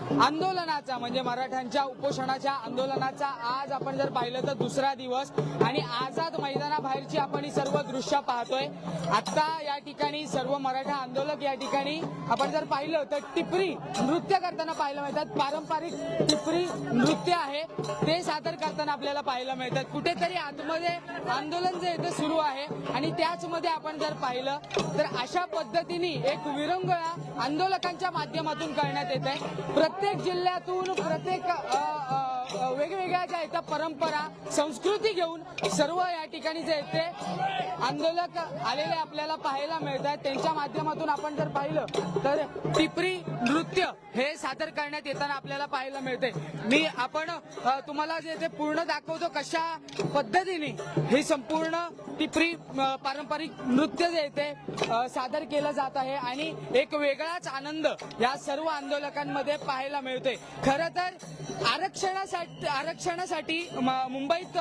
आंदोलनाचा म्हणजे मराठ्यांच्या उपोषणाच्या आंदोलनाचा आज आपण जर पाहिलं तर दुसरा दिवस आणि आझाद मैदानाबाहेरची आपण ही सर्व दृश्य पाहतोय। आता या ठिकाणी सर्व मराठा आंदोलक या ठिकाणी आपण जर पाहिलं तर टिपरी नृत्य करताना पाहायला मिळतात। पारंपरिक टिपरी नृत्य आहे ते सादर करताना आपल्याला पाहायला मिळतात। कुठेतरी आतमध्ये आंदोलन जे इथे सुरू आहे आणि त्याच मध्ये आपण जर पाहिलं तर अशा पद्धतीने एक विरंगुळा आंदोलकांच्या माध्यमातून करण्यात येत आहे। प्रत्येक जिल्ह्यातून प्रत्येक वेगवेगळ्या ज्या इथं परंपरा संस्कृती घेऊन सर्व या ठिकाणी जे येते आंदोलक आलेले आपल्याला पाहायला मिळतात। त्यांच्या माध्यमातून आपण जर पाहिलं तर टिपरी नृत्य हे सादर करण्यात येताना आपल्याला पाहायला मिळते। मी आपण तुम्हाला जे ते पूर्ण दाखवतो कशा पद्धतीने हे संपूर्ण टिपरी पारंपरिक नृत्य जे ते सादर केलं जात आहे आणि एक वेगळाच आनंद या सर्व आंदोलकांमध्ये पाहायला मिळतोय। खरं तर आरक्षणासाठी मुंबईत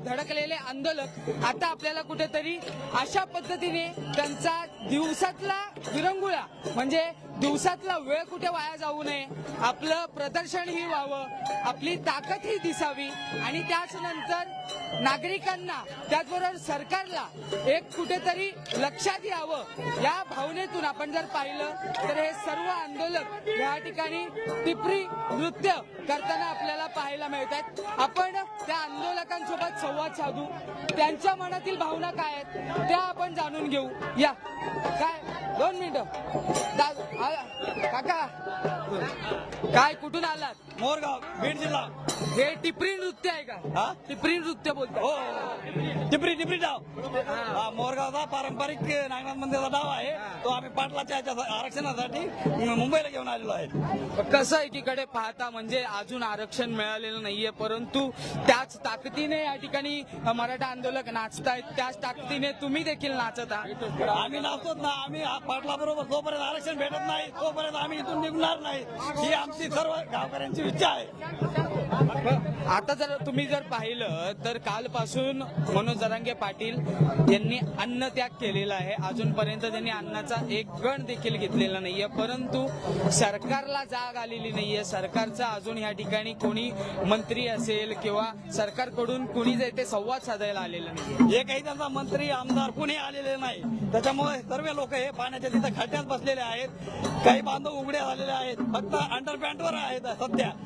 धडकलेले आंदोलक आता आपल्याला कुठेतरी अशा पद्धतीने त्यांचा दिवसातला विरंगुळा म्हणजे दिवसातला वेळ कुठे वाया जाऊ नये, आपलं प्रदर्शन ही व्हावं, आपली ताकद ही दिसावी आणि त्याच नंतर नागरिकांना त्याचबरोबर सरकारला एक कुठेतरी लक्षात यावं या भावनेतून आपण जर पाहिलं तर हे सर्व आंदोलक या ठिकाणी टिपरी नृत्य करताना आपल्याला पाहायला मिळतात। आपण त्या आंदोलकांसोबत संवाद साधू, त्यांच्या मनातील भावना काय आहेत त्या आपण जाणून घेऊ। या काय 2 मिनिटं काका काय कुठून आलात? मोरगाव बीड जिल्हा। हे टिपरी नृत्य आहे का? टिपरी नृत्य बोलतो हो टिपरी डाव मोरगावचा पारंपरिक नागनाथ मंदिराचा डाव आहे तो आम्ही पाटलाच्या आरक्षणासाठी मुंबईला घेऊन आलेलो आहे। कसं एकीकडे पाहता म्हणजे अजून आरक्षण मिळालेलं नाहीये परंतु त्याच ताकदीने या ठिकाणी मराठा आंदोलक नाचतायत, त्याच ताकदीने तुम्ही देखील नाचत आहात। आम्ही नाचतोच ना, आम्ही पाटला बरोबर जोपर्यंत आरक्षण भेटत नाही तोपर्यंत आम्ही इथून निघणार नाही ही आमची सर्व गावकऱ्यांची इच्छा आहे। आता जर तुम्ही जर पाहिलं तर कालपासून मनोज जरांगे पाटील यांनी अन्न त्याग केलेला आहे। अजूनपर्यंत त्यांनी अन्नाचा एक गण देखील घेतलेला नाहीये परंतु सरकारला जाग आलेली नाहीये। सरकारचा अजून या ठिकाणी कोणी मंत्री असेल किंवा सरकारकडून कोणी जे ते संवाद साधायला आलेला नाही। हे काही त्यांचा मंत्री आमदार कोणी आलेले नाही, त्याच्यामुळे सर्व लोक हे पाण्याच्या तिथं खड्ड्यात बसलेले आहेत। काही बांधव उघडे झालेले आहेत, फक्त अंडरपॅन्टवर आहेत सध्या।